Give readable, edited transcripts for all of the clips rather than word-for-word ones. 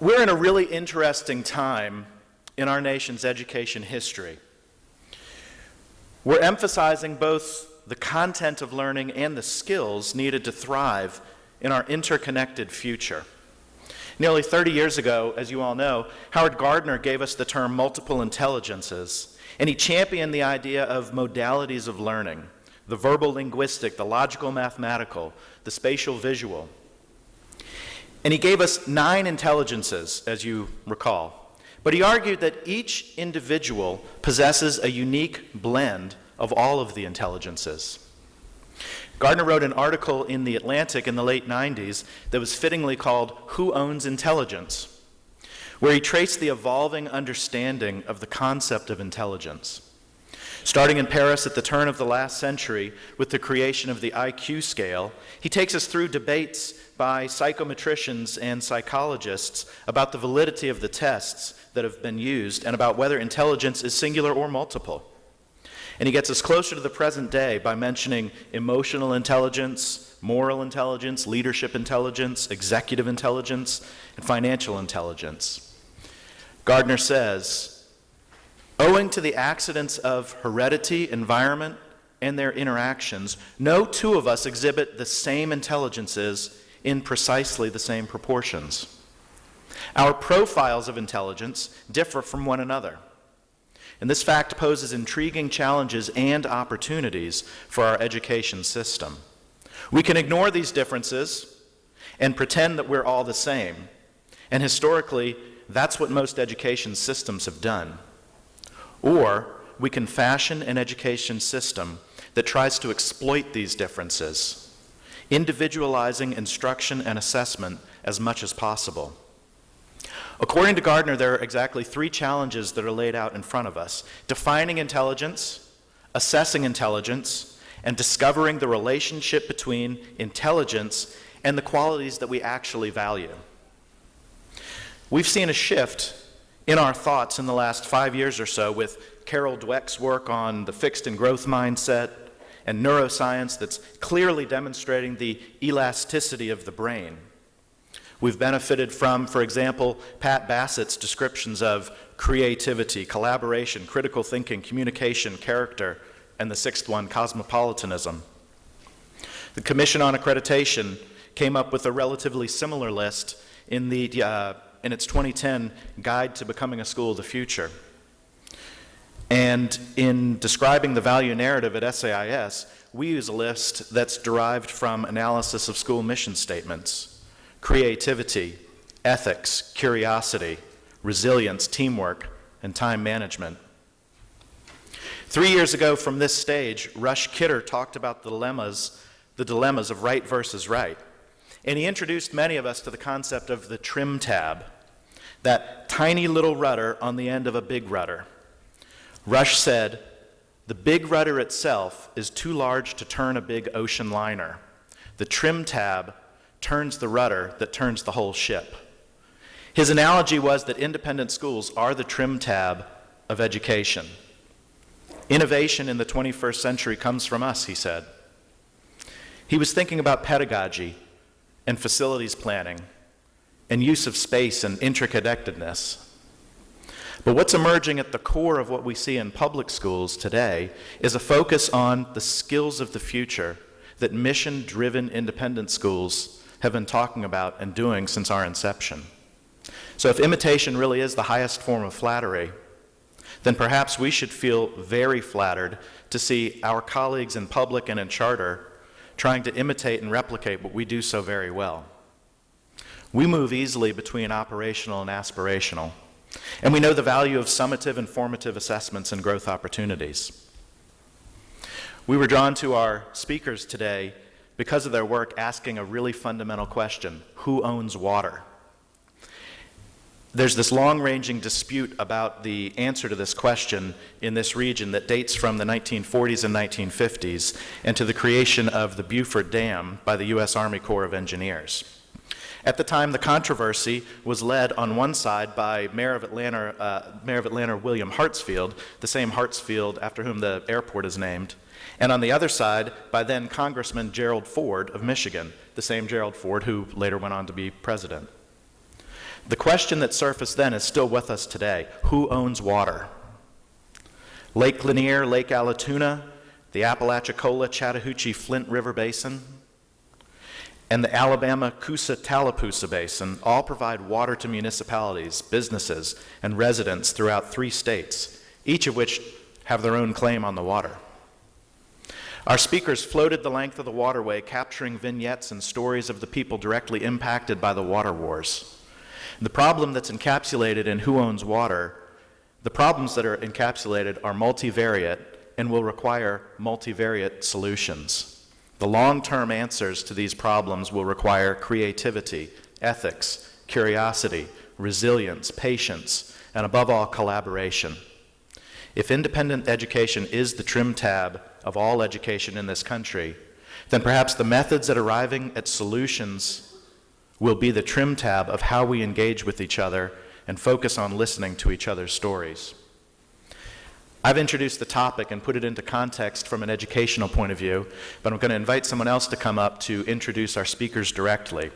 We're in a really interesting time in our nation's education history. We're emphasizing both the content of learning and the skills needed to thrive in our interconnected future. Nearly 30 years ago, as you all know, Howard Gardner gave us the term multiple intelligences, and he championed the idea of modalities of learning: the verbal linguistic, the logical mathematical, the spatial visual. And he gave us 9 intelligences, as you recall. But he argued that each individual possesses a unique blend of all of the intelligences. Gardner wrote an article in The Atlantic in the late 90s that was fittingly called "Who Owns Intelligence?", where he traced the evolving understanding of the concept of intelligence. Starting in Paris at the turn of the last century with the creation of the IQ scale, he takes us through debates by psychometricians and psychologists about the validity of the tests that have been used and about whether intelligence is singular or multiple. And he gets us closer to the present day by mentioning emotional intelligence, moral intelligence, leadership intelligence, executive intelligence, and financial intelligence. Gardner says, owing to the accidents of heredity, environment, and their interactions, no two of us exhibit the same intelligences in precisely the same proportions. Our profiles of intelligence differ from one another. And this fact poses intriguing challenges and opportunities for our education system. We can ignore these differences and pretend that we're all the same. And historically, that's what most education systems have done. Or we can fashion an education system that tries to exploit these differences, individualizing instruction and assessment as much as possible. According to Gardner, there are exactly 3 challenges that are laid out in front of us: defining intelligence, assessing intelligence, and discovering the relationship between intelligence and the qualities that we actually value. We've seen a shift in our thoughts in the last 5 years or so with Carol Dweck's work on the fixed and growth mindset and neuroscience that's clearly demonstrating the elasticity of the brain. We've benefited from, for example, Pat Bassett's descriptions of creativity, collaboration, critical thinking, communication, character, and the 6th one, cosmopolitanism. The Commission on Accreditation came up with a relatively similar list in its 2010 Guide to Becoming a School of the Future. And in describing the value narrative at SAIS, we use a list that's derived from analysis of school mission statements: creativity, ethics, curiosity, resilience, teamwork, and time management. 3 years ago from this stage, Rush Kidder talked about the dilemmas of right versus right. And he introduced many of us to the concept of the trim tab, that tiny little rudder on the end of a big rudder. Rush said, the big rudder itself is too large to turn a big ocean liner. The trim tab turns the rudder that turns the whole ship. His analogy was that independent schools are the trim tab of education. Innovation in the 21st century comes from us, he said. He was thinking about pedagogy and facilities planning and use of space and interconnectedness. But what's emerging at the core of what we see in public schools today is a focus on the skills of the future that mission-driven independent schools have been talking about and doing since our inception. So if imitation really is the highest form of flattery, then perhaps we should feel very flattered to see our colleagues in public and in charter trying to imitate and replicate what we do so very well. We move easily between operational and aspirational, and we know the value of summative and formative assessments and growth opportunities. We were drawn to our speakers today because of their work asking a really fundamental question: who owns water? There's this long-ranging dispute about the answer to this question in this region that dates from the 1940s and 1950s and to the creation of the Beaufort Dam by the U.S. Army Corps of Engineers. At the time, the controversy was led on one side by Mayor of Atlanta William Hartsfield, the same Hartsfield after whom the airport is named, and on the other side by then Congressman Gerald Ford of Michigan, the same Gerald Ford who later went on to be president. The question that surfaced then is still with us today. Who owns water? Lake Lanier, Lake Allatoona, the Apalachicola, Chattahoochee, Flint River Basin, and the Alabama Coosa-Tallapoosa Basin all provide water to municipalities, businesses, and residents throughout 3 states, each of which have their own claim on the water. Our speakers floated the length of the waterway, capturing vignettes and stories of the people directly impacted by the water wars. The problem that's encapsulated in Who Owns Water, the problems that are encapsulated are multivariate and will require multivariate solutions. The long-term answers to these problems will require creativity, ethics, curiosity, resilience, patience, and above all, collaboration. If independent education is the trim tab of all education in this country, then perhaps the methods at arriving at solutions will be the trim tab of how we engage with each other and focus on listening to each other's stories. I've introduced the topic and put it into context from an educational point of view, but I'm going to invite someone else to come up to introduce our speakers directly.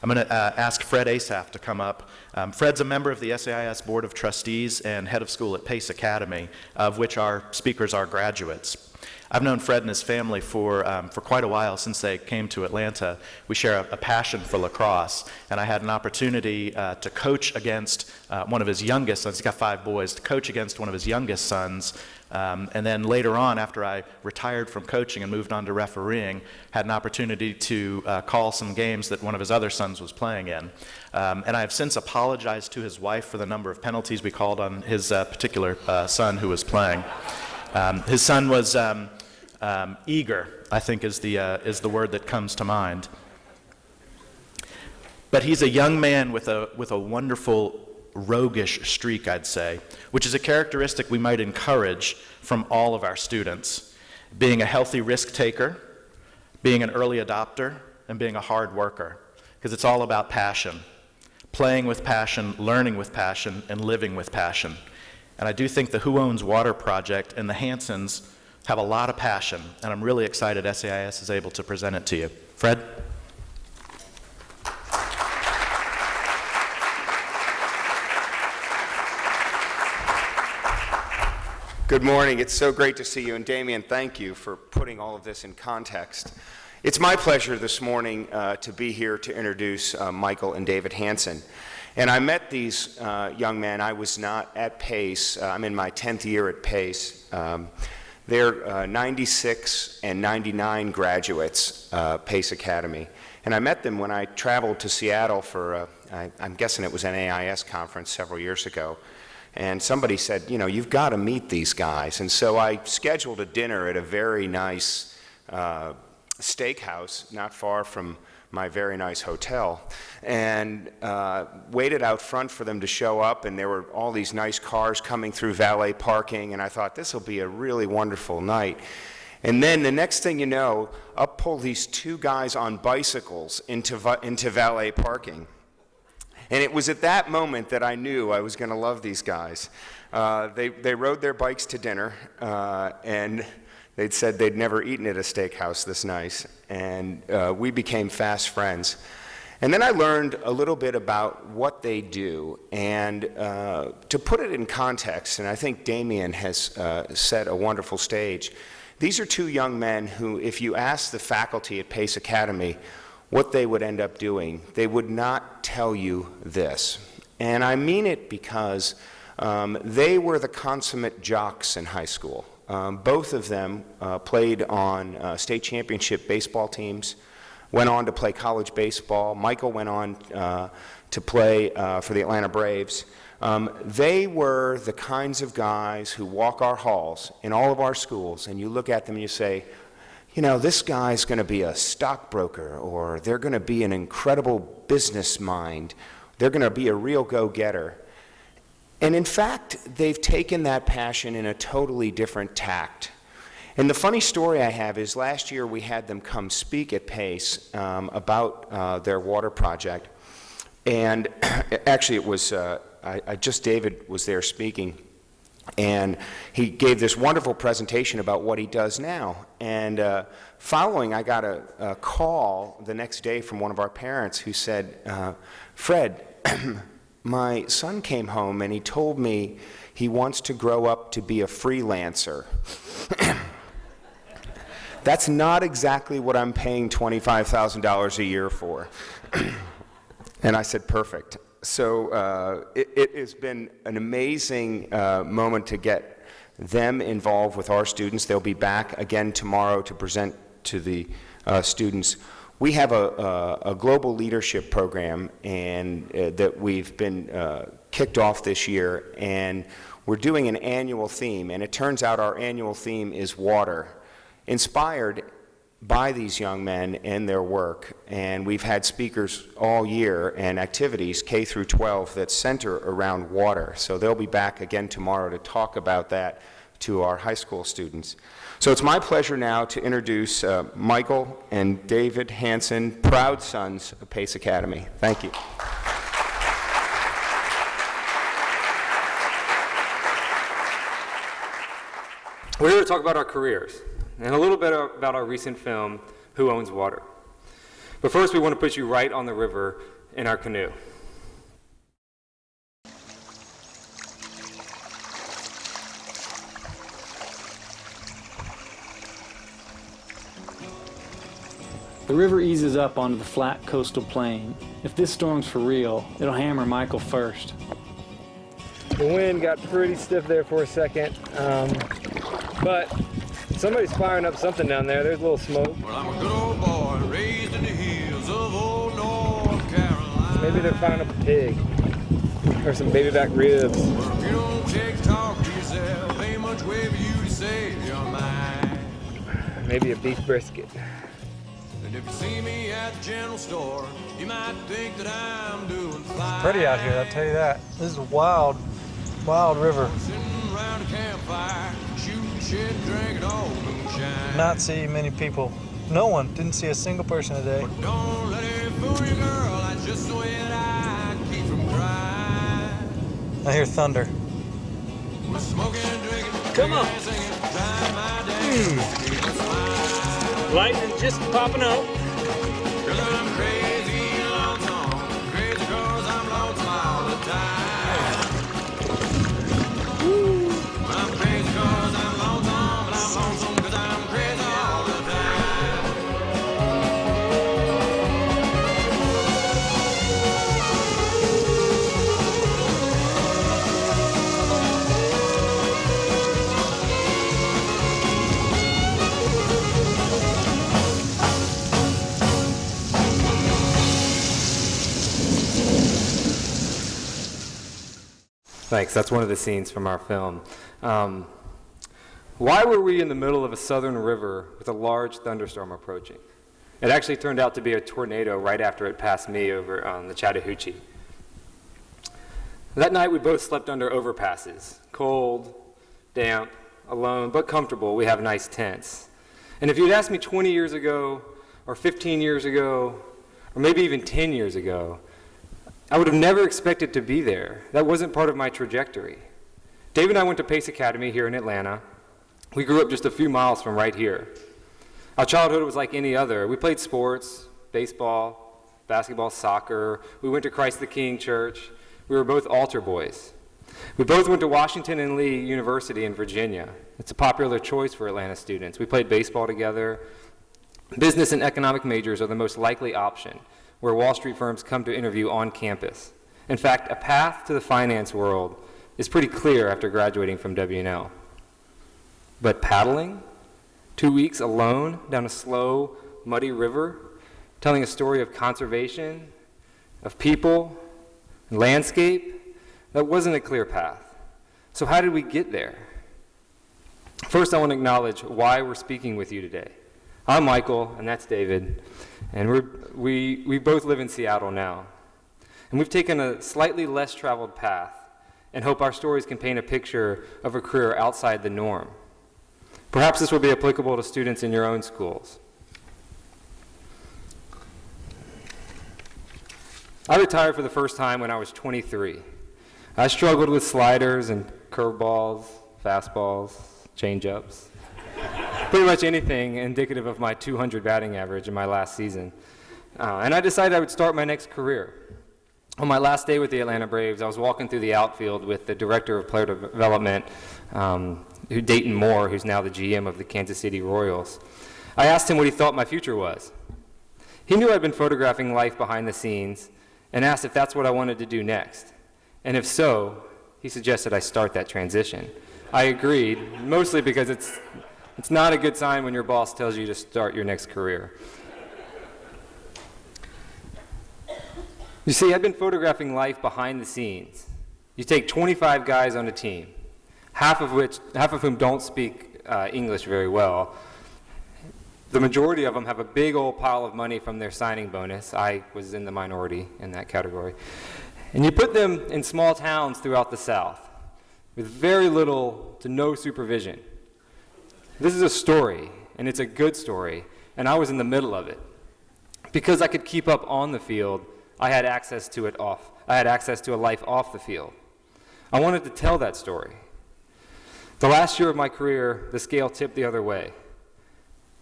I'm going to ask Fred Asaf to come up. Fred's a member of the SAIS Board of Trustees and head of school at Pace Academy, of which our speakers are graduates. I've known Fred and his family for quite a while, since they came to Atlanta. We share a passion for lacrosse, and I had an opportunity to coach against one of his youngest sons. He's got 5 boys, to coach against one of his youngest sons. And then later on, after I retired from coaching and moved on to refereeing, had an opportunity to call some games that one of his other sons was playing in. And I have since apologized to his wife for the number of penalties we called on his particular son who was playing. His son was eager, I think is the word that comes to mind. But he's a young man with a wonderful roguish streak, I'd say, which is a characteristic we might encourage from all of our students. Being a healthy risk taker, being an early adopter, and being a hard worker, because it's all about passion. Playing with passion, learning with passion, and living with passion. And I do think the Who Owns Water project and the Hansons have a lot of passion, and I'm really excited SAIS is able to present it to you. Fred? Good morning. It's so great to see you. And Damien, thank you for putting all of this in context. It's my pleasure this morning to be here to introduce Michael and David Hanson. And I met these young men. I was not at Pace. I'm in my 10th year at Pace. They're 96 and 99 graduates, Pace Academy. And I met them when I traveled to Seattle for, I'm guessing it was an AIS conference several years ago. And somebody said, you know, you've got to meet these guys. And so I scheduled a dinner at a very nice steakhouse not far from my very nice hotel, and waited out front for them to show up, and there were all these nice cars coming through valet parking, and I thought this will be a really wonderful night. And then the next thing you know, up pull these 2 guys on bicycles into valet parking. And it was at that moment that I knew I was going to love these guys. They rode their bikes to dinner, and they'd said they'd never eaten at a steakhouse this nice, and we became fast friends. And then I learned a little bit about what they do, and to put it in context, and I think Damien has set a wonderful stage, these are 2 young men who, if you ask the faculty at Pace Academy what they would end up doing, they would not tell you this. And I mean it because they were the consummate jocks in high school. Both of them played on state championship baseball teams, went on to play college baseball. Michael went on to play for the Atlanta Braves. They were the kinds of guys who walk our halls in all of our schools, and you look at them and you say, you know, this guy's going to be a stockbroker, or they're going to be an incredible business mind. They're going to be a real go-getter. And in fact, they've taken that passion in a totally different tact. And the funny story I have is last year we had them come speak at Pace about their water project. And actually it was, David was there speaking. And he gave this wonderful presentation about what he does now. And following, I got a call the next day from one of our parents who said, Fred, my son came home and he told me he wants to grow up to be a freelancer. That's not exactly what I'm paying $25,000 a year for. And I said, perfect. So it has been an amazing moment to get them involved with our students. They'll be back again tomorrow to present to the students. We have a global leadership program and that we've been kicked off this year, and we're doing an annual theme, and it turns out our annual theme is water, inspired by these young men and their work. And we've had speakers all year and activities, K through 12, that center around water. So they'll be back again tomorrow to talk about that to our high school students. So it's my pleasure now to introduce Michael and David Hanson, proud sons of Pace Academy. Thank you. We're here to talk about our careers and a little bit about our recent film, Who Owns Water? But first, we want to put you right on the river in our canoe. The river eases up onto the flat coastal plain. If this storm's for real, it'll hammer Michael first. The wind got pretty stiff there for a second, but somebody's firing up something down there. There's a little smoke. Well, I'm a good old boy raised in the hills of old North Carolina. Maybe they're firing up a pig or some baby back ribs. Well, if you don't take to talk to yourself, ain't much way for you to save your mind. Maybe a beef brisket. And if you see me at the general store, you might think that I'm doing fine. Pretty out here, I'll tell you that. This is a wild river. Sitting around a campfire, shooting shit, drinking old moonshine. Not see many people. No one. Didn't see a single person today. But don't let it fool you, girl. That's just the way that I keep from crying. I hear thunder. We're smoking and drinking, Come on. singing, trying my day. Keep a smile. Lightning just popping up. Cause I'm crazy and lonesome, crazy cause I'm lonesome all the time. I'm crazy cause I'm lonesome, but I'm lonesome cause I'm crazy all the time. Thanks. That's one of the scenes from our film. Why were we in the middle of a southern river with a large thunderstorm approaching? It actually turned out to be a tornado right after it passed me over on the Chattahoochee. That night, we both slept under overpasses. Cold, damp, alone, but comfortable. We have nice tents. And if you'd asked me 20 years ago, or 15 years ago, or maybe even 10 years ago, I would have never expected to be there. That wasn't part of my trajectory. Dave and I went to Pace Academy here in Atlanta. We grew up just a few miles from right here. Our childhood was like any other. We played sports, baseball, basketball, soccer. We went to Christ the King Church. We were both altar boys. We both went to Washington and Lee University in Virginia. It's a popular choice for Atlanta students. We played baseball together. Business and economic majors are the most likely option, where Wall Street firms come to interview on campus. In fact, a path to the finance world is pretty clear after graduating from W&L. But paddling, 2 weeks alone down a slow, muddy river, telling a story of conservation, of people, and landscape, that wasn't a clear path. So how did we get there? First, I want to acknowledge why we're speaking with you today. I'm Michael, and that's David, and we both live in Seattle now. And we've taken a slightly less traveled path and hope our stories can paint a picture of a career outside the norm. Perhaps this will be applicable to students in your own schools. I retired for the first time when I was 23. I struggled with sliders and curveballs, fastballs, changeups. Pretty much anything indicative of my 200 batting average in my last season. And I decided I would start my next career. On my last day with the Atlanta Braves, I was walking through the outfield with the director of player development, Dayton Moore, who's now the GM of the Kansas City Royals. I asked him what he thought my future was. He knew I'd been photographing life behind the scenes and asked if that's what I wanted to do next. And if so, he suggested I start that transition. I agreed, mostly because it's not a good sign when your boss tells you to start your next career. You see, I've been photographing life behind the scenes. You take 25 guys on a team, half of whom don't speak English very well. The majority of them have a big old pile of money from their signing bonus. I was in the minority in that category. And you put them in small towns throughout the South with very little to no supervision. This is a story, and it's a good story, and I was in the middle of it. Because I could keep up on the field, I had access to it off. I had access to a life off the field. I wanted to tell that story. The last year of my career, the scale tipped the other way,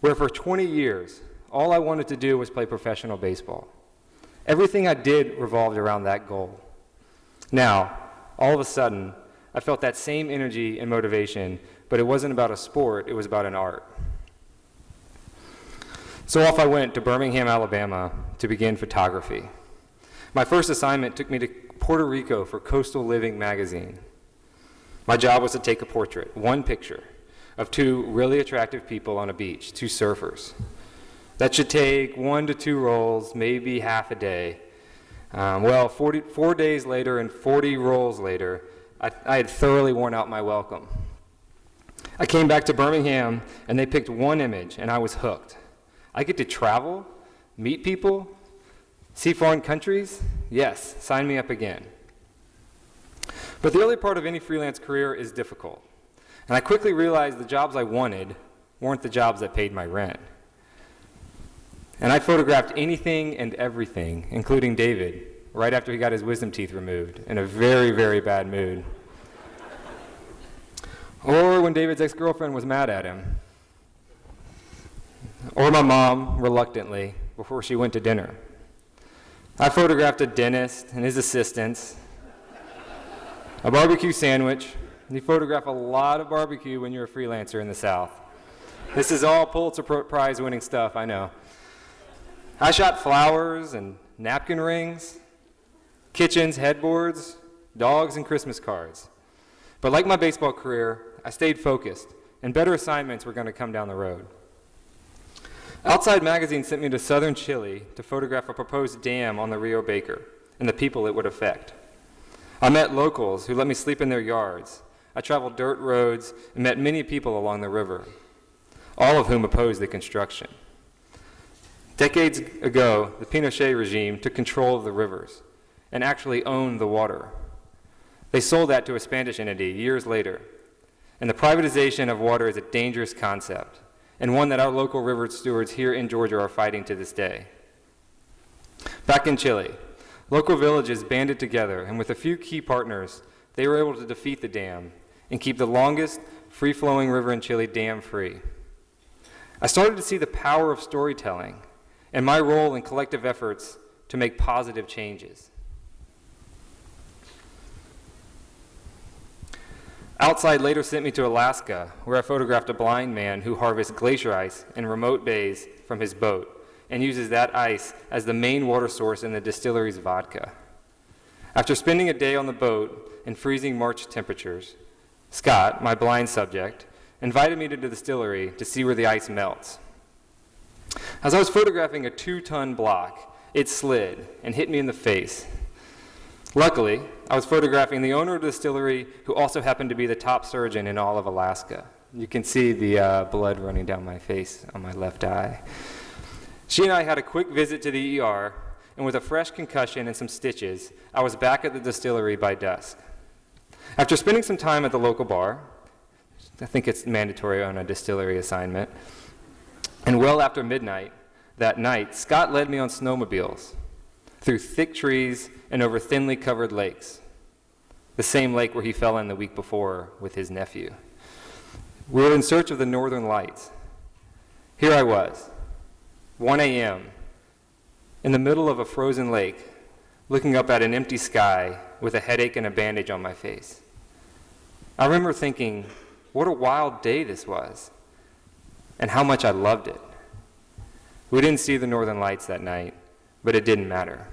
where for 20 years, all I wanted to do was play professional baseball. Everything I did revolved around that goal. Now, all of a sudden, I felt that same energy and motivation, but it wasn't about a sport, it was about an art. So off I went to Birmingham, Alabama to begin photography. My first assignment took me to Puerto Rico for Coastal Living magazine. My job was to take a portrait, one picture, of two really attractive people on a beach, two surfers. That should take 1 to 2 rolls, maybe half a day. 4 days later and 40 rolls later, I had thoroughly worn out my welcome. I came back to Birmingham, and they picked one image, and I was hooked. I get to travel, meet people, see foreign countries? Yes, sign me up again. But the early part of any freelance career is difficult. And I quickly realized the jobs I wanted weren't the jobs that paid my rent. And I photographed anything and everything, including David, right after he got his wisdom teeth removed, in a very, very bad mood. Or when David's ex-girlfriend was mad at him. Or my mom, reluctantly, before she went to dinner. I photographed a dentist and his assistants, a barbecue sandwich. You photograph a lot of barbecue when you're a freelancer in the South. This is all Pulitzer Prize winning stuff, I know. I shot flowers and napkin rings, kitchens, headboards, dogs, and Christmas cards. But like my baseball career, I stayed focused, and better assignments were going to come down the road. Outside Magazine sent me to southern Chile to photograph a proposed dam on the Rio Baker and the people it would affect. I met locals who let me sleep in their yards. I traveled dirt roads and met many people along the river, all of whom opposed the construction. Decades ago, the Pinochet regime took control of the rivers and actually owned the water. They sold that to a Spanish entity years later, and the privatization of water is a dangerous concept, and one that our local river stewards here in Georgia are fighting to this day. Back in Chile, local villages banded together, and with a few key partners, they were able to defeat the dam and keep the longest free-flowing river in Chile dam-free. I started to see the power of storytelling and my role in collective efforts to make positive changes. Outside later sent me to Alaska, where I photographed a blind man who harvests glacier ice in remote bays from his boat and uses that ice as the main water source in the distillery's vodka. After spending a day on the boat in freezing March temperatures, Scott, my blind subject, invited me to the distillery to see where the ice melts. As I was photographing a 2-ton block, it slid and hit me in the face. Luckily, I was photographing the owner of the distillery, who also happened to be the top surgeon in all of Alaska. You can see the blood running down my face on my left eye. She and I had a quick visit to the ER, and with a fresh concussion and some stitches, I was back at the distillery by dusk. After spending some time at the local bar, I think it's mandatory on a distillery assignment, and well after midnight that night, Scott led me on snowmobiles through thick trees and over thinly covered lakes, the same lake where he fell in the week before with his nephew. We were in search of the northern lights. Here I was, 1 a.m., in the middle of a frozen lake, looking up at an empty sky with a headache and a bandage on my face. I remember thinking, what a wild day this was, and how much I loved it. We didn't see the northern lights that night, but it didn't matter.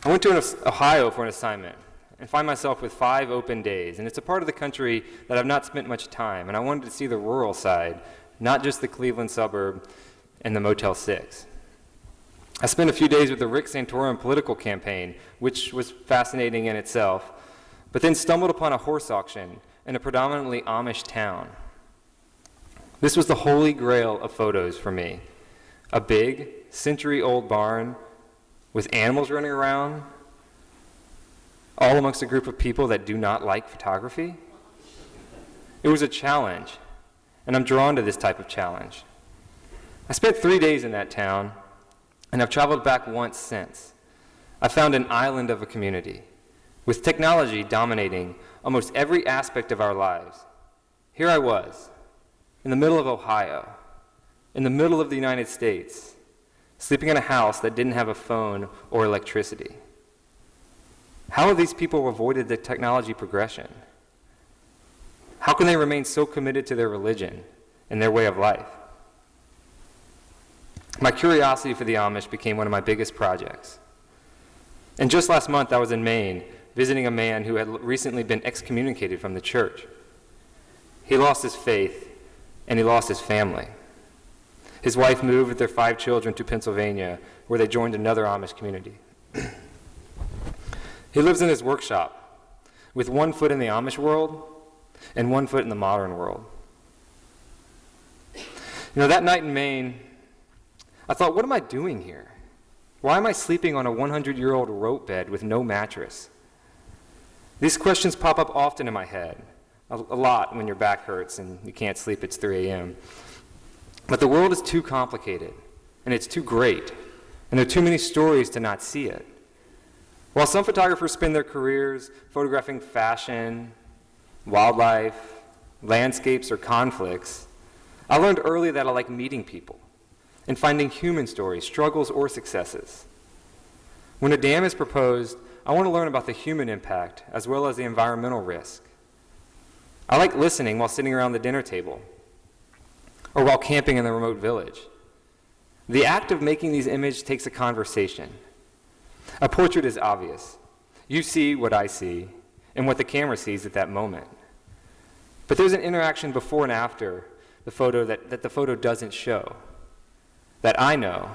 I went to Ohio for an assignment and find myself with 5 open days, and it's a part of the country that I've not spent much time, and I wanted to see the rural side, not just the Cleveland suburb and the Motel 6. I spent a few days with the Rick Santorum political campaign, which was fascinating in itself, but then stumbled upon a horse auction in a predominantly Amish town. This was the holy grail of photos for me. A big, century-old barn with animals running around, all amongst a group of people that do not like photography. It was a challenge, and I'm drawn to this type of challenge. I spent 3 days in that town, and I've traveled back once since. I found an island of a community, with technology dominating almost every aspect of our lives. Here I was, in the middle of Ohio, in the middle of the United States, sleeping in a house that didn't have a phone or electricity. How have these people avoided the technology progression? How can they remain so committed to their religion and their way of life? My curiosity for the Amish became one of my biggest projects. And just last month, I was in Maine visiting a man who had recently been excommunicated from the church. He lost his faith, and he lost his family. His wife moved with their 5 children to Pennsylvania, where they joined another Amish community. He lives in his workshop, with 1 foot in the Amish world and 1 foot in the modern world. That night in Maine, I thought, what am I doing here? Why am I sleeping on a 100-year-old rope bed with no mattress? These questions pop up often in my head, a lot when your back hurts and you can't sleep, it's 3 a.m. But the world is too complicated, and it's too great, and there are too many stories to not see it. While some photographers spend their careers photographing fashion, wildlife, landscapes, or conflicts, I learned early that I like meeting people and finding human stories, struggles, or successes. When a dam is proposed, I want to learn about the human impact as well as the environmental risk. I like listening while sitting around the dinner table or while camping in the remote village. The act of making these images takes a conversation. A portrait is obvious. You see what I see and what the camera sees at that moment. But there's an interaction before and after the photo that the photo doesn't show, that I know,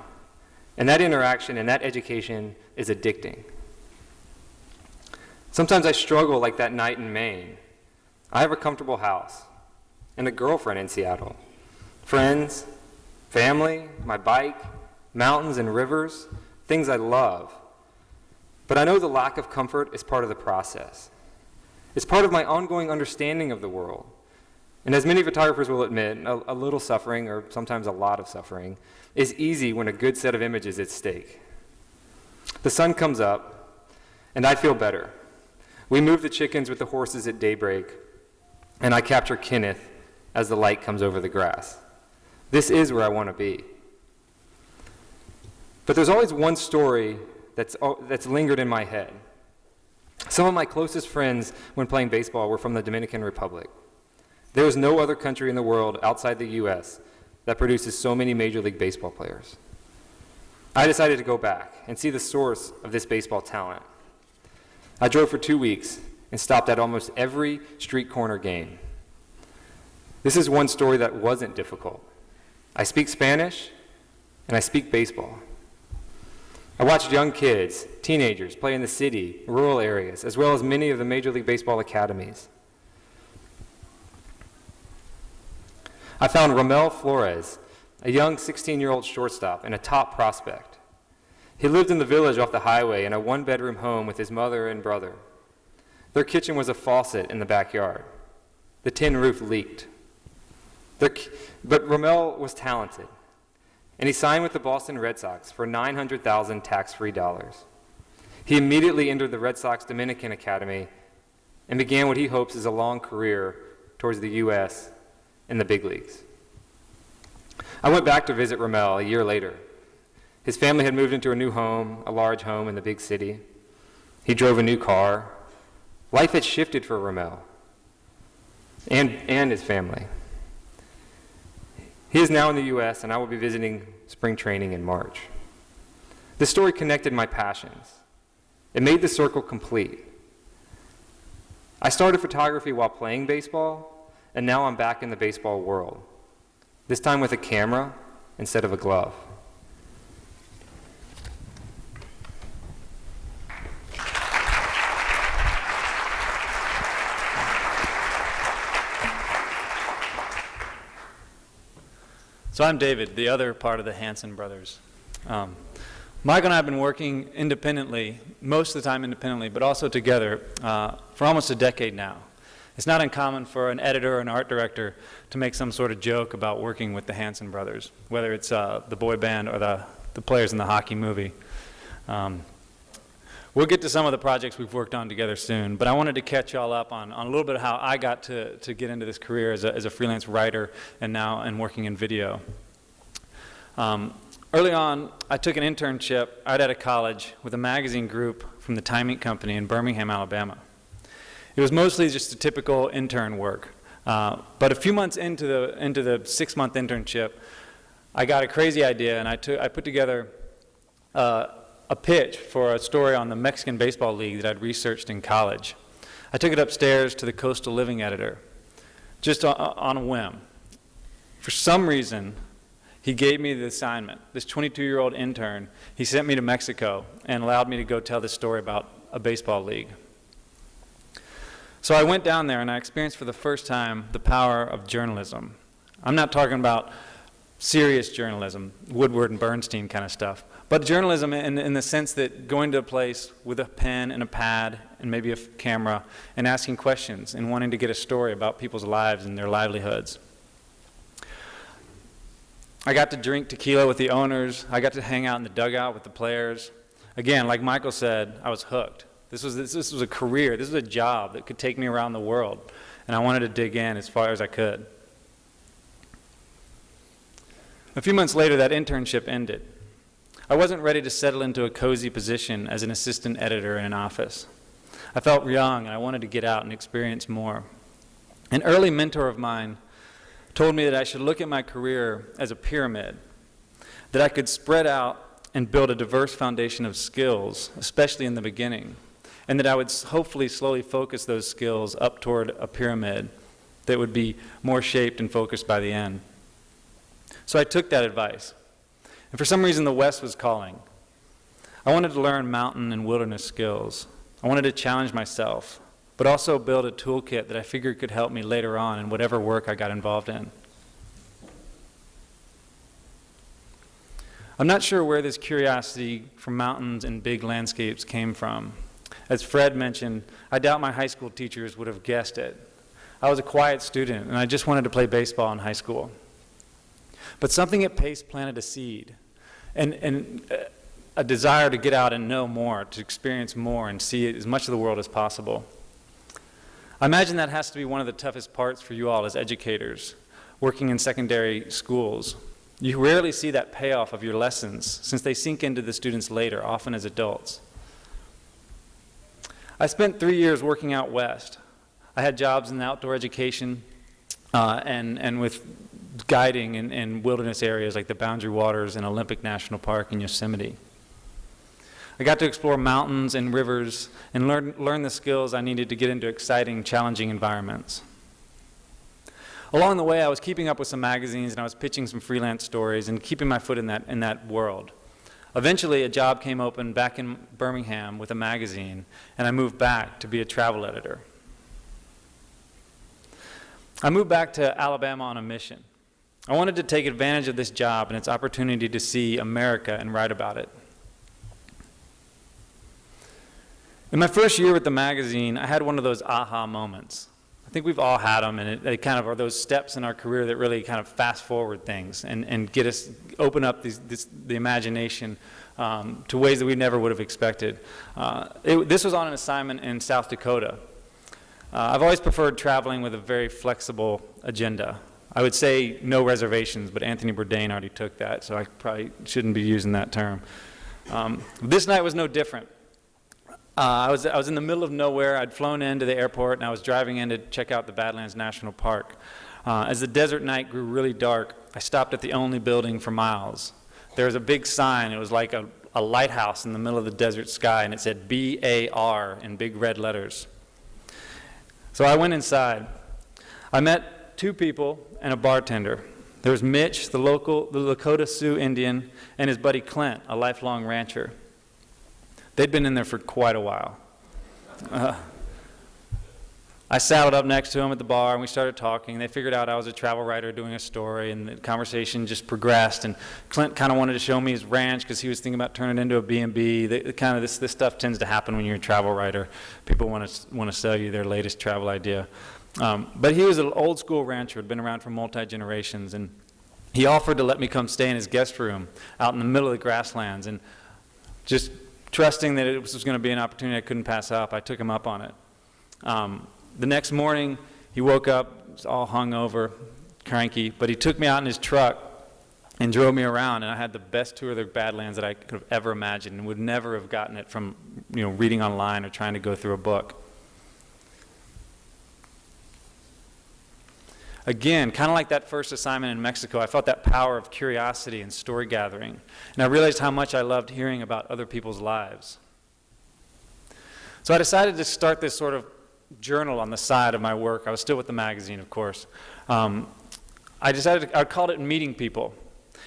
and that interaction and that education is addicting. Sometimes I struggle like that night in Maine. I have a comfortable house and a girlfriend in Seattle, friends, family, my bike, mountains and rivers, things I love. But I know the lack of comfort is part of the process. It's part of my ongoing understanding of the world. And as many photographers will admit, a little suffering, or sometimes a lot of suffering, is easy when a good set of images is at stake. The sun comes up, and I feel better. We move the chickens with the horses at daybreak, and I capture Kenneth as the light comes over the grass. This is where I want to be. But there's always one story that's lingered in my head. Some of my closest friends when playing baseball were from the Dominican Republic. There is no other country in the world outside the U.S. that produces so many Major League Baseball players. I decided to go back and see the source of this baseball talent. I drove for 2 weeks and stopped at almost every street corner game. This is one story that wasn't difficult. I speak Spanish, and I speak baseball. I watched young kids, teenagers, play in the city, rural areas, as well as many of the Major League Baseball academies. I found Ramel Flores, a young 16-year-old shortstop and a top prospect. He lived in the village off the highway in a 1-bedroom home with his mother and brother. Their kitchen was a faucet in the backyard. The tin roof leaked. But Ramel was talented, and he signed with the Boston Red Sox for $900,000 tax-free dollars. He immediately entered the Red Sox Dominican Academy and began what he hopes is a long career towards the U.S. in the big leagues. I went back to visit Ramel a year later, His family had moved into a new home, a large home in the big city. He drove a new car. Life had shifted for Ramel and his family. He is now in the U.S., and I will be visiting spring training in March. This story connected my passions. It made the circle complete. I started photography while playing baseball, and now I'm back in the baseball world, this time with a camera instead of a glove. So I'm David, the other part of the Hanson brothers. Mike and I have been working independently, most of the time independently, but also together for almost a decade now. It's not uncommon for an editor or an art director to make some sort of joke about working with the Hanson brothers, whether it's the boy band or the players in the hockey movie. We'll get to some of the projects we've worked on together soon, but I wanted to catch y'all up on a little bit of how I got to get into this career as a freelance writer and now working in video. Early on, I took an internship right out of college with a magazine group from the Time Inc. company in Birmingham, Alabama. It was mostly just a typical intern work, but a few months into the 6-month internship, I got a crazy idea, and I put together a pitch for a story on the Mexican Baseball League that I'd researched in college. I took it upstairs to the Coastal Living editor, just on a whim. For some reason, he gave me the assignment. This 22-year-old intern, he sent me to Mexico and allowed me to go tell this story about a baseball league. So I went down there and I experienced for the first time the power of journalism. I'm not talking about serious journalism, Woodward and Bernstein kind of stuff, but journalism in the sense that going to a place with a pen and a pad and maybe a camera and asking questions and wanting to get a story about people's lives and their livelihoods. I got to drink tequila with the owners. I got to hang out in the dugout with the players. Again, like Michael said, I was hooked. This was a career. This was a job that could take me around the world, and I wanted to dig in as far as I could. A few months later, that internship ended. I wasn't ready to settle into a cozy position as an assistant editor in an office. I felt young, and I wanted to get out and experience more. An early mentor of mine told me that I should look at my career as a pyramid, that I could spread out and build a diverse foundation of skills, especially in the beginning, and that I would hopefully slowly focus those skills up toward a pyramid that would be more shaped and focused by the end. So I took that advice. And for some reason, the West was calling. I wanted to learn mountain and wilderness skills. I wanted to challenge myself, but also build a toolkit that I figured could help me later on in whatever work I got involved in. I'm not sure where this curiosity for mountains and big landscapes came from. As Fred mentioned, I doubt my high school teachers would have guessed it. I was a quiet student, and I just wanted to play baseball in high school. But something at Pace planted a seed, and a desire to get out and know more, to experience more and see as much of the world as possible. I imagine that has to be one of the toughest parts for you all as educators, working in secondary schools. You rarely see that payoff of your lessons since they sink into the students later, often as adults. I spent 3 years working out west. I had jobs in outdoor education and with guiding in wilderness areas like the Boundary Waters and Olympic National Park in Yosemite. I got to explore mountains and rivers and learn the skills I needed to get into exciting, challenging environments. Along the way, I was keeping up with some magazines and I was pitching some freelance stories and keeping my foot in that world. Eventually, a job came open back in Birmingham with a magazine, and I moved back to be a travel editor. I moved back to Alabama on a mission. I wanted to take advantage of this job and its opportunity to see America and write about it. In my first year with the magazine, I had one of those aha moments. I think we've all had them, and they kind of are those steps in our career that really kind of fast forward things and get us, open up the imagination to ways that we never would have expected. This was on an assignment in South Dakota. I've always preferred traveling with a very flexible agenda. I would say no reservations, but Anthony Bourdain already took that, so I probably shouldn't be using that term. This night was no different. I was in the middle of nowhere. I'd flown into the airport, and I was driving in to check out the Badlands National Park. As the desert night grew really dark, I stopped at the only building for miles. There was a big sign. It was like a lighthouse in the middle of the desert sky, and it said BAR in big red letters. So I went inside. I met 2 people and a bartender. There was Mitch, the Lakota Sioux Indian, and his buddy Clint, a lifelong rancher. They'd been in there for quite a while. I saddled up next to him at the bar, and we started talking. They figured out I was a travel writer doing a story, and the conversation just progressed. And Clint kind of wanted to show me his ranch because he was thinking about turning it into a B&B. This stuff tends to happen when you're a travel writer. People want to sell you their latest travel idea. But he was an old school rancher, had been around for multi-generations, and he offered to let me come stay in his guest room out in the middle of the grasslands. And just trusting that it was going to be an opportunity I couldn't pass up, I took him up on it. The next morning, he woke up, was all hungover, cranky, but he took me out in his truck and drove me around, and I had the best tour of the Badlands that I could have ever imagined, and would never have gotten it from reading online or trying to go through a book. Again, kind of like that first assignment in Mexico, I felt that power of curiosity and story gathering, and I realized how much I loved hearing about other people's lives. So I decided to start this sort of journal on the side of my work. I was still with the magazine, of course. I decided I called it Meeting People.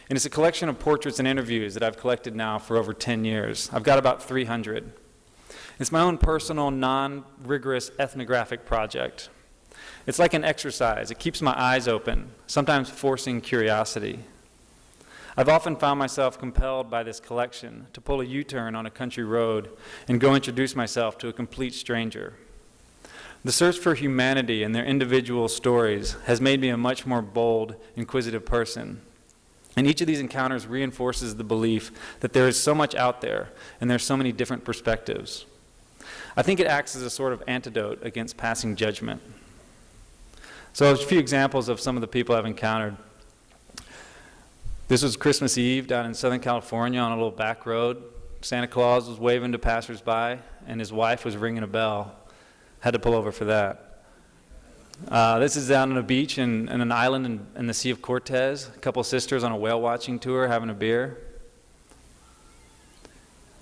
And it's a collection of portraits and interviews that I've collected now for over 10 years. I've got about 300. It's my own personal, non-rigorous ethnographic project. It's like an exercise. It keeps my eyes open, sometimes forcing curiosity. I've often found myself compelled by this collection to pull a U-turn on a country road and go introduce myself to a complete stranger. The search for humanity and their individual stories has made me a much more bold, inquisitive person. And each of these encounters reinforces the belief that there is so much out there and there's so many different perspectives. I think it acts as a sort of antidote against passing judgment. So a few examples of some of the people I've encountered. This was Christmas Eve down in Southern California on a little back road. Santa Claus was waving to passersby, and his wife was ringing a bell. Had to pull over for that. This is down on a beach in an island in the Sea of Cortez. A couple sisters on a whale watching tour having a beer.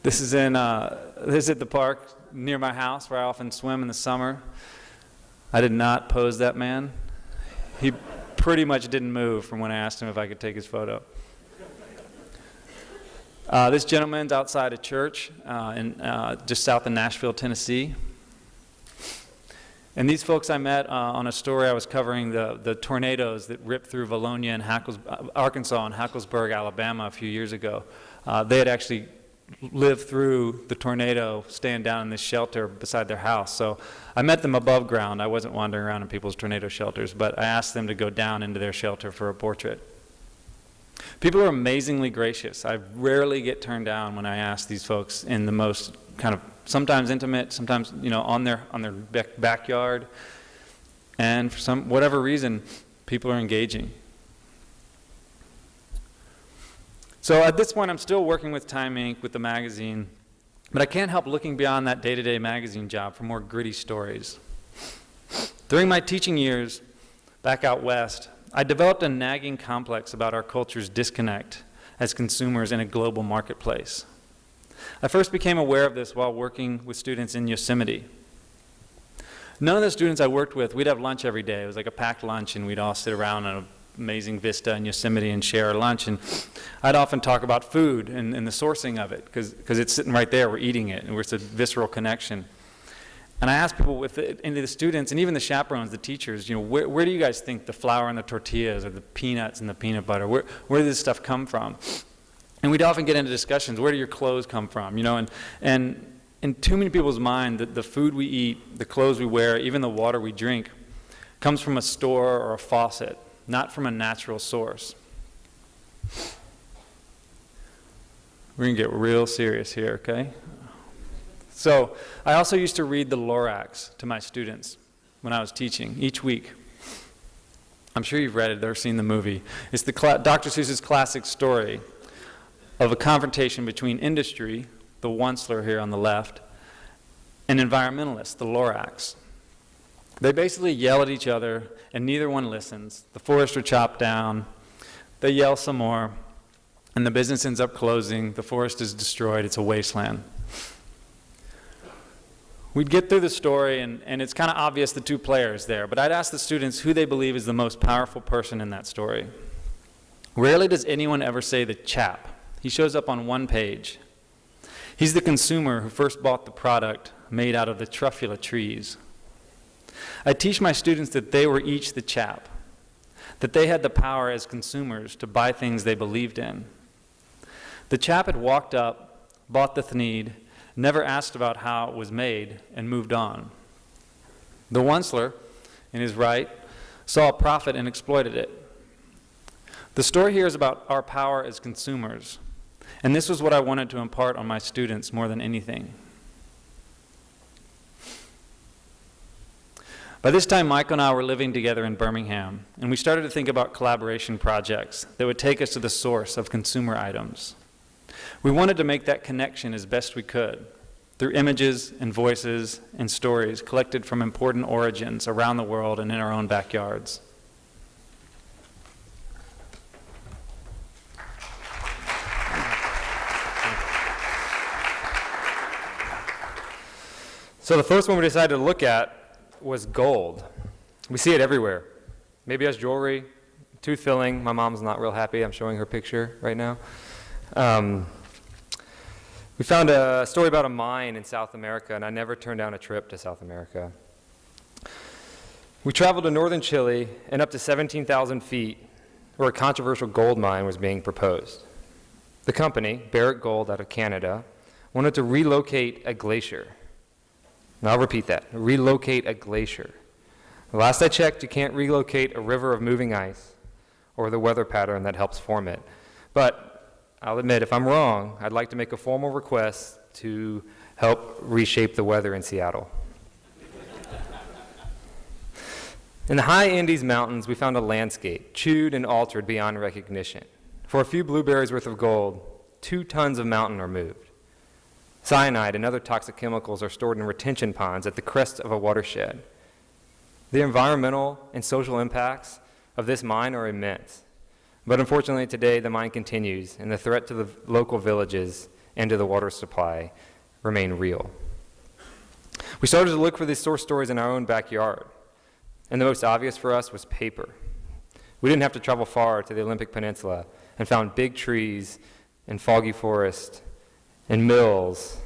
This is at the park near my house where I often swim in the summer. I did not pose that man. He pretty much didn't move from when I asked him if I could take his photo. This gentleman's outside a church just south of Nashville, Tennessee. And these folks I met on a story I was covering the tornadoes that ripped through Valonia and Arkansas and Hacklesburg, Alabama a few years ago. They had actually lived through the tornado staying down in this shelter beside their house. So I met them above ground. I wasn't wandering around in people's tornado shelters, but I asked them to go down into their shelter for a portrait. People are amazingly gracious. I rarely get turned down when I ask these folks in the most kind of sometimes intimate, sometimes on their backyard, and for whatever reason, people are engaging. So at this point, I'm still working with Time Inc. with the magazine, but I can't help looking beyond that day-to-day magazine job for more gritty stories. During my teaching years back out west, I developed a nagging complex about our culture's disconnect as consumers in a global marketplace. I first became aware of this while working with students in Yosemite. None of the students I worked with, we'd have lunch every day. It was like a packed lunch, and we'd all sit around on an amazing vista in Yosemite and share our lunch. And I'd often talk about food and the sourcing of it, because it's sitting right there. We're eating it, and it's a visceral connection. And I asked people, the students, and even the chaperones, the teachers, where do you guys think the flour and the tortillas or the peanuts and the peanut butter, where does this stuff come from? And we'd often get into discussions, where do your clothes come from? And in too many people's mind, the food we eat, the clothes we wear, even the water we drink, comes from a store or a faucet, not from a natural source. We're going to get real serious here, okay? So I also used to read the Lorax to my students when I was teaching each week. I'm sure you've read it or seen the movie. It's the Dr. Seuss's classic story of a confrontation between industry, the Onceler here on the left, and environmentalists, the Lorax. They basically yell at each other, and neither one listens. The forests are chopped down. They yell some more, and the business ends up closing. The forest is destroyed. It's a wasteland. We'd get through the story, and it's kind of obvious the two players there, but I'd ask the students who they believe is the most powerful person in that story. Rarely does anyone ever say the chap. He shows up on one page. He's the consumer who first bought the product made out of the truffula trees. I teach my students that they were each the chap, that they had the power as consumers to buy things they believed in. The chap had walked up, bought the thneed, never asked about how it was made, and moved on. The Onceler, in his right, saw a profit and exploited it. The story here is about our power as consumers, and this was what I wanted to impart on my students more than anything. By this time, Michael and I were living together in Birmingham, and we started to think about collaboration projects that would take us to the source of consumer items. We wanted to make that connection as best we could, through images and voices and stories collected from important origins around the world and in our own backyards. So the first one we decided to look at was gold. We see it everywhere. Maybe as jewelry, tooth filling. My mom's not real happy. I'm showing her picture right now. We found a story about a mine in South America, and I never turned down a trip to South America. We traveled to northern Chile and up to 17,000 feet, where a controversial gold mine was being proposed. The company, Barrick Gold out of Canada, wanted to relocate a glacier. Now I'll repeat that, relocate a glacier. The last I checked, you can't relocate a river of moving ice or the weather pattern that helps form it. But I'll admit, if I'm wrong, I'd like to make a formal request to help reshape the weather in Seattle. In the high Andes Mountains, we found a landscape chewed and altered beyond recognition. For a few blueberries worth of gold, 2 tons of mountain are moved. Cyanide and other toxic chemicals are stored in retention ponds at the crest of a watershed. The environmental and social impacts of this mine are immense. But unfortunately today the mine continues, and the threat to the local villages and to the water supply remain real. We started to look for these source stories in our own backyard, and the most obvious for us was paper. We didn't have to travel far to the Olympic Peninsula and found big trees and foggy forest and mills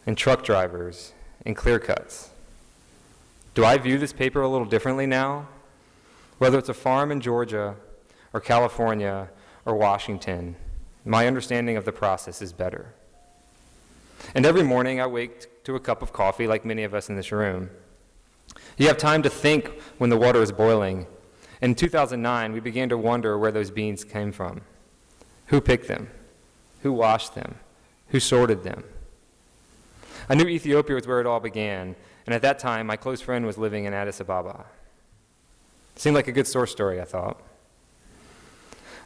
and truck drivers and clear cuts. Do I view this paper a little differently now? Whether it's a farm in Georgia or California or Washington, my understanding of the process is better. And every morning I wake to a cup of coffee like many of us in this room. You have time to think when the water is boiling. In 2009, we began to wonder where those beans came from. Who picked them? Who washed them? Who sorted them? I knew Ethiopia was where it all began, and at that time, my close friend was living in Addis Ababa. Seemed like a good source story, I thought.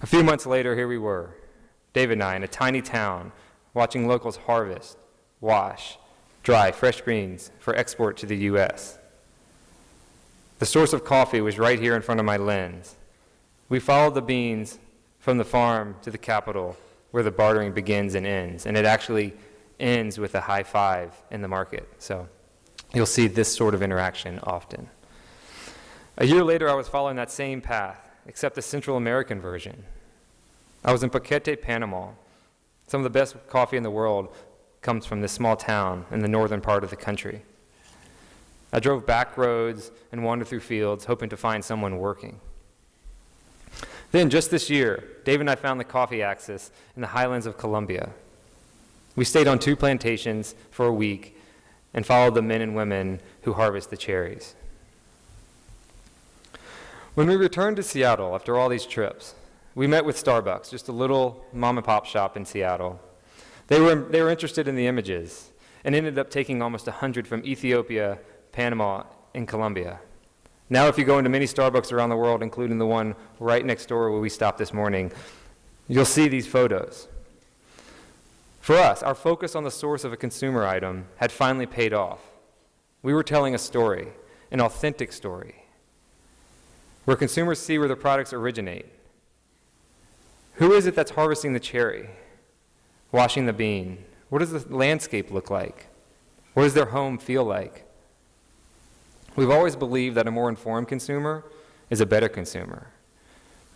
A few months later, here we were, David and I, in a tiny town, watching locals harvest, wash, dry fresh beans for export to the U.S. The source of coffee was right here in front of my lens. We followed the beans from the farm to the capital, where the bartering begins and ends, and it actually ends with a high five in the market. So you'll see this sort of interaction often. A year later, I was following that same path, except the Central American version. I was in Paquete, Panama. Some of the best coffee in the world comes from this small town in the northern part of the country. I drove back roads and wandered through fields, hoping to find someone working. Then, just this year, Dave and I found the coffee axis in the highlands of Colombia. We stayed on 2 plantations for a week and followed the men and women who harvest the cherries. When we returned to Seattle after all these trips, we met with Starbucks, just a little mom-and-pop shop in Seattle. They were interested in the images and ended up taking almost 100 from Ethiopia, Panama, and Colombia. Now if you go into many Starbucks around the world, including the one right next door where we stopped this morning, you'll see these photos. For us, our focus on the source of a consumer item had finally paid off. We were telling a story, an authentic story, where consumers see where the products originate. Who is it that's harvesting the cherry, washing the bean? What does the landscape look like? What does their home feel like? We've always believed that a more informed consumer is a better consumer.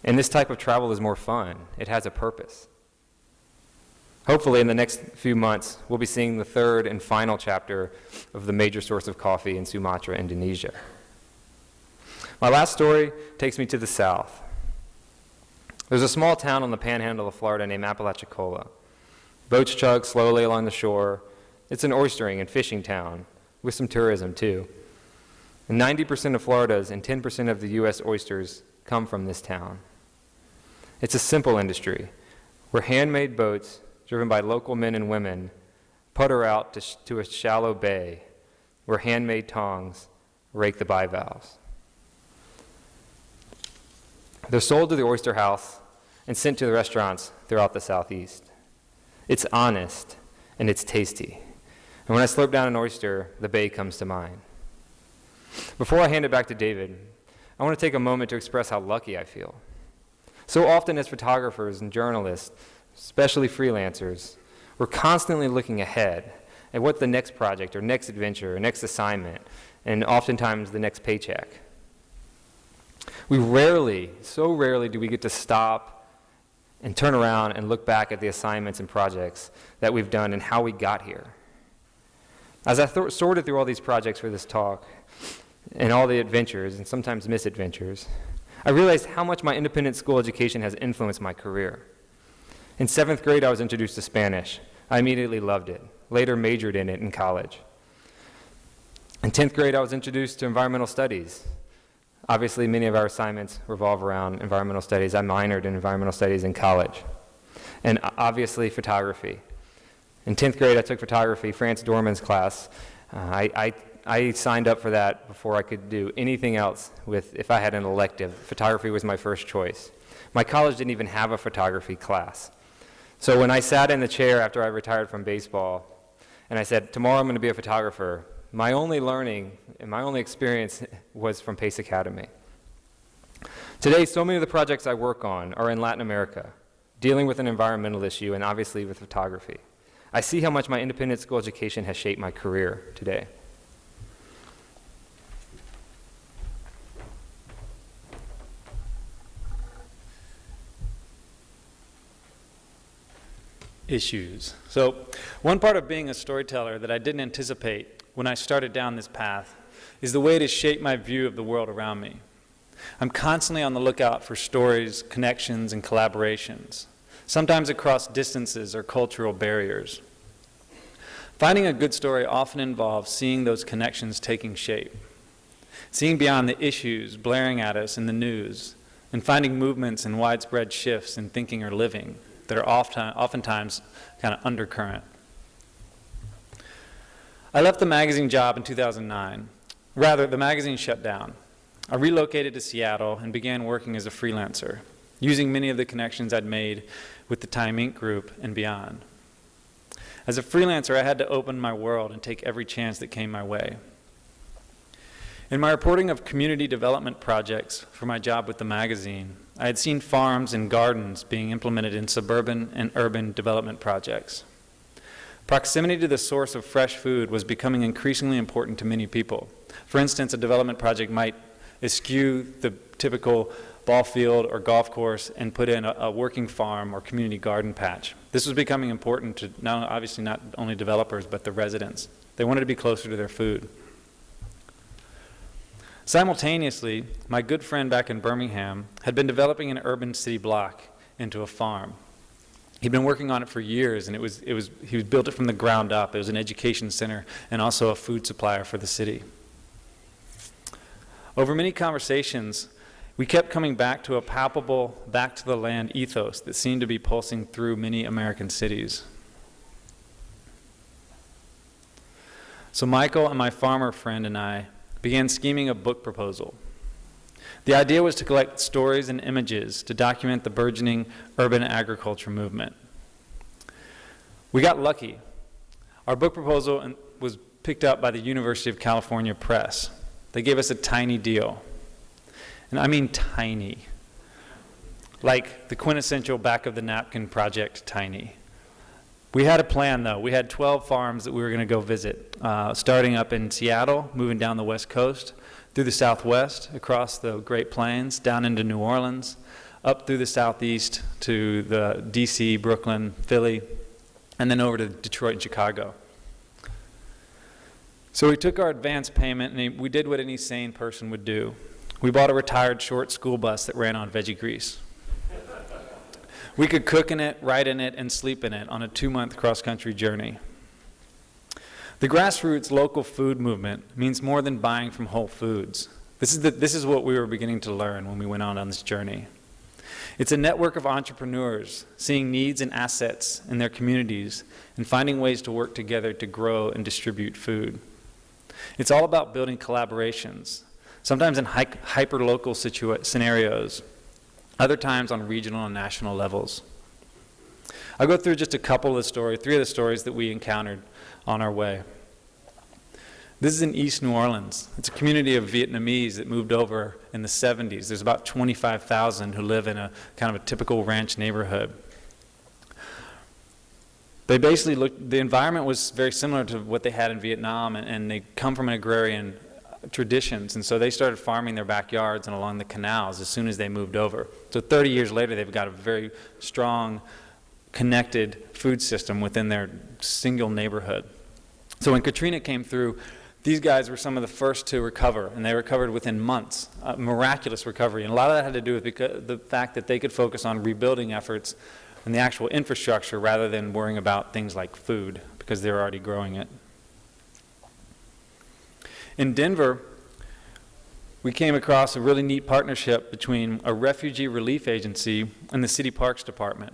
And this type of travel is more fun. It has a purpose. Hopefully, in the next few months, we'll be seeing the third and final chapter of the major source of coffee in Sumatra, Indonesia. My last story takes me to the south. There's a small town on the panhandle of Florida named Apalachicola. Boats chug slowly along the shore. It's an oystering and fishing town, with some tourism too. And 90% of Florida's and 10% of the U.S. oysters come from this town. It's a simple industry, where handmade boats, driven by local men and women, putter out to a shallow bay, where handmade tongs rake the bivalves. They're sold to the oyster house and sent to the restaurants throughout the southeast. It's honest and it's tasty. And when I slurp down an oyster, the bay comes to mind. Before I hand it back to David, I want to take a moment to express how lucky I feel. So often as photographers and journalists, especially freelancers, we're constantly looking ahead at what the next project or next adventure or next assignment, and oftentimes the next paycheck. We rarely, so rarely do we get to stop and turn around and look back at the assignments and projects that we've done and how we got here. As I sorted through all these projects for this talk, and all the adventures and sometimes misadventures, I realized how much my independent school education has influenced my career. In 7th grade, I was introduced to Spanish. I immediately loved it, later majored in it in college. In 10th grade, I was introduced to environmental studies. Obviously, many of our assignments revolve around environmental studies. I minored in environmental studies in college. And obviously, photography. In 10th grade, I took photography, France Dorman's class. I signed up for that before I could do anything else if I had an elective. Photography was my first choice. My college didn't even have a photography class. So when I sat in the chair after I retired from baseball, and I said, tomorrow I'm going to be a photographer, my only learning and my only experience was from Pace Academy. Today, so many of the projects I work on are in Latin America, dealing with an environmental issue and obviously with photography. I see how much my independent school education has shaped my career today. Issues. So one part of being a storyteller that I didn't anticipate when I started down this path is the way it has shaped my view of the world around me. I'm constantly on the lookout for stories, connections, and collaborations, sometimes across distances or cultural barriers. Finding a good story often involves seeing those connections taking shape, seeing beyond the issues blaring at us in the news, and finding movements and widespread shifts in thinking or living that are oftentimes kind of undercurrent. I left the magazine job in 2009. Rather, the magazine shut down. I relocated to Seattle and began working as a freelancer, using many of the connections I'd made with the Time Inc. group and beyond. As a freelancer, I had to open my world and take every chance that came my way. In my reporting of community development projects for my job with the magazine, I had seen farms and gardens being implemented in suburban and urban development projects. Proximity to the source of fresh food was becoming increasingly important to many people. For instance, a development project might eschew the typical ball field or golf course and put in a working farm or community garden patch. This was becoming important to obviously not only developers, but the residents. They wanted to be closer to their food. Simultaneously, my good friend back in Birmingham had been developing an urban city block into a farm. He'd been working on it for years, and he built it from the ground up. It was an education center and also a food supplier for the city. Over many conversations, we kept coming back to a palpable, back to the land ethos that seemed to be pulsing through many American cities. So Michael and my farmer friend and I began scheming a book proposal. The idea was to collect stories and images to document the burgeoning urban agriculture movement. We got lucky. Our book proposal was picked up by the University of California Press. They gave us a tiny deal. And I mean tiny. Like the quintessential back of the napkin project tiny. We had a plan though. We had 12 farms that we were going to go visit, starting up in Seattle, moving down the West Coast, through the Southwest, across the Great Plains, down into New Orleans, up through the Southeast to the DC, Brooklyn, Philly, and then over to Detroit and Chicago. So we took our advance payment and we did what any sane person would do. We bought a retired short school bus that ran on veggie grease. We could cook in it, ride in it, and sleep in it on a 2-month cross-country journey. The grassroots local food movement means more than buying from Whole Foods. This is what we were beginning to learn when we went on this journey. It's a network of entrepreneurs seeing needs and assets in their communities and finding ways to work together to grow and distribute food. It's all about building collaborations, sometimes in hyper-local scenarios, other times on regional and national levels. I'll go through just a couple of the stories, 3 of the stories that we encountered on our way. This is in East New Orleans. It's a community of Vietnamese that moved over in the 70s. There's about 25,000 who live in a kind of a typical ranch neighborhood. They basically the environment was very similar to what they had in Vietnam, and they come from an agrarian traditions, and so they started farming their backyards and along the canals as soon as they moved over. So 30 years later, they've got a very strong, connected food system within their single neighborhood. So when Katrina came through, these guys were some of the first to recover, and they recovered within months, miraculous recovery. And a lot of that had to do with the fact that they could focus on rebuilding efforts and the actual infrastructure rather than worrying about things like food, because they were already growing it. In Denver, we came across a really neat partnership between a refugee relief agency and the city parks department.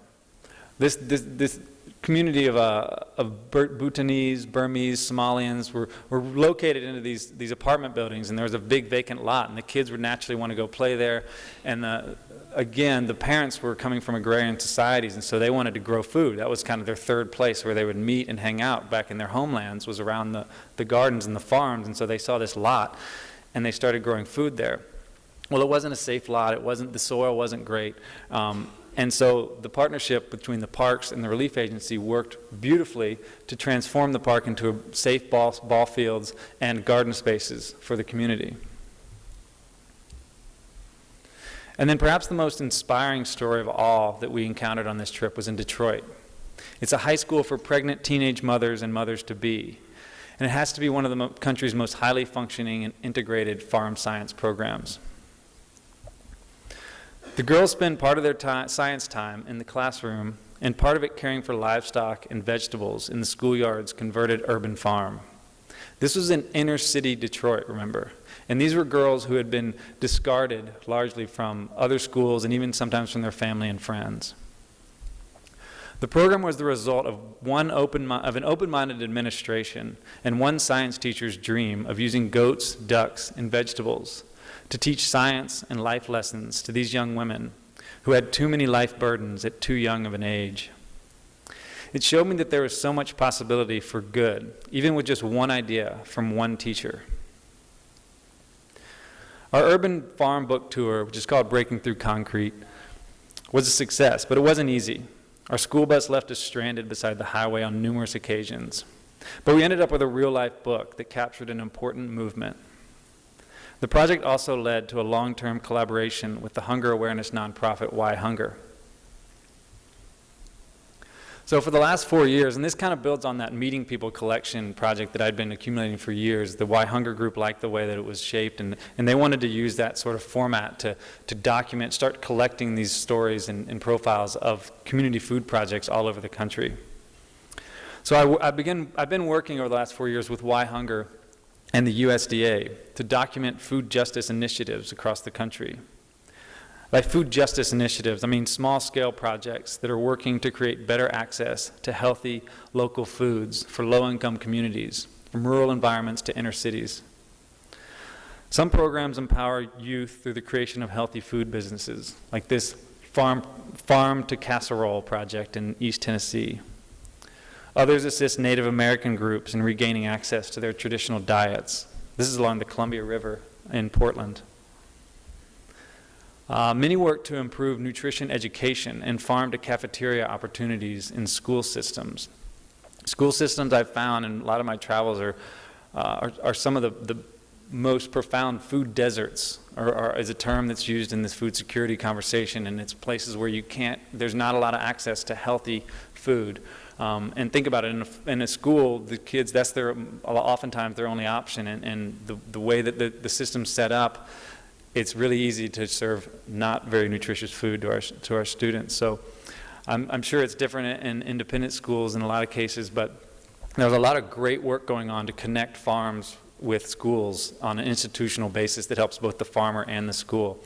This community of Bhutanese, Burmese, Somalians were located into these apartment buildings, and there was a big vacant lot, and the kids would naturally want to go play there. And again, the parents were coming from agrarian societies, and so they wanted to grow food. That was kind of their third place where they would meet and hang out back in their homelands, was around the gardens and the farms. And so they saw this lot, and they started growing food there. Well, it wasn't a safe lot. The soil wasn't great. And so the partnership between the parks and the relief agency worked beautifully to transform the park into safe ball fields and garden spaces for the community. And then perhaps the most inspiring story of all that we encountered on this trip was in Detroit. It's a high school for pregnant teenage mothers and mothers-to-be. And it has to be one of the country's most highly functioning and integrated farm science programs. The girls spend part of their science time in the classroom and part of it caring for livestock and vegetables in the schoolyard's converted urban farm. This was in inner city Detroit, remember? And these were girls who had been discarded largely from other schools and even sometimes from their family and friends. The program was the result of an open-minded administration and one science teacher's dream of using goats, ducks, and vegetables to teach science and life lessons to these young women who had too many life burdens at too young of an age. It showed me that there was so much possibility for good, even with just one idea from one teacher. Our urban farm book tour, which is called Breaking Through Concrete, was a success, but it wasn't easy. Our school bus left us stranded beside the highway on numerous occasions. But we ended up with a real-life book that captured an important movement. The project also led to a long-term collaboration with the hunger awareness nonprofit Why Hunger. So for the last 4 years, and this kind of builds on that Meeting People collection project that I'd been accumulating for years, the Why Hunger group liked the way that it was shaped, and they wanted to use that sort of format to document, start collecting these stories and profiles of community food projects all over the country. So I've been working over the last 4 years with Why Hunger and the USDA to document food justice initiatives across the country. By food justice initiatives, I mean small-scale projects that are working to create better access to healthy local foods for low-income communities, from rural environments to inner cities. Some programs empower youth through the creation of healthy food businesses, like this Farm to Casserole project in East Tennessee. Others assist Native American groups in regaining access to their traditional diets. This is along the Columbia River in Portland. Many work to improve nutrition education and farm to cafeteria opportunities in school systems. School systems I've found in a lot of my travels are some of the most profound food deserts, is a term that's used in this food security conversation, and it's places where there's not a lot of access to healthy food. And think about it, in a school, the kids, that's oftentimes their only option, and the way that the system's set up, it's really easy to serve not very nutritious food to our students. So I'm sure it's different in independent schools in a lot of cases, but there's a lot of great work going on to connect farms with schools on an institutional basis that helps both the farmer and the school.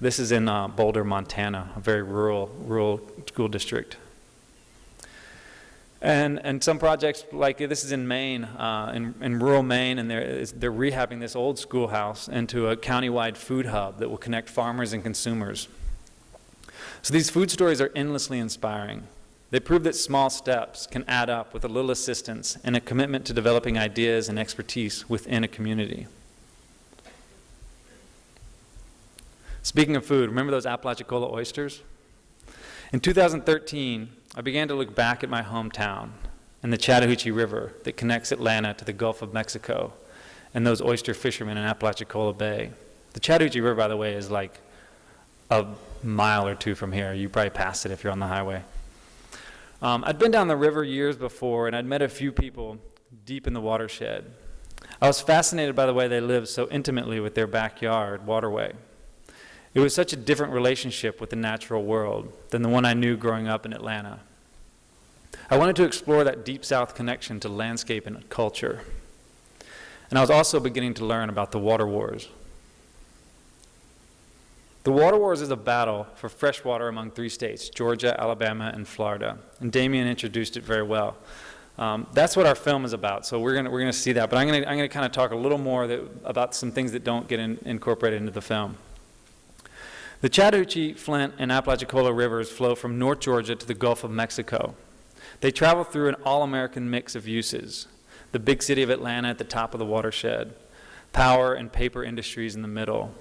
This is in Boulder, Montana, a very rural school district. And some projects, like this is in Maine, in rural Maine, and they're rehabbing this old schoolhouse into a countywide food hub that will connect farmers and consumers. So these food stories are endlessly inspiring. They prove that small steps can add up with a little assistance and a commitment to developing ideas and expertise within a community. Speaking of food, remember those Apalachicola oysters? In 2013, I began to look back at my hometown and the Chattahoochee River that connects Atlanta to the Gulf of Mexico and those oyster fishermen in Apalachicola Bay. The Chattahoochee River, by the way, is like a mile or two from here. You probably pass it if you're on the highway. I'd been down the river years before, and I'd met a few people deep in the watershed. I was fascinated by the way they lived so intimately with their backyard waterway. It was such a different relationship with the natural world than the one I knew growing up in Atlanta. I wanted to explore that deep south connection to landscape and culture. And I was also beginning to learn about the water wars. The water wars is a battle for fresh water among 3 states, Georgia, Alabama, and Florida. And Damien introduced it very well. That's what our film is about, so we're gonna see that. But I'm gonna kind of talk a little more about some things that don't get incorporated into the film. The Chattahoochee, Flint, and Apalachicola rivers flow from North Georgia to the Gulf of Mexico. They travel through an all-American mix of uses. The big city of Atlanta at the top of the watershed, power and paper industries in the middle,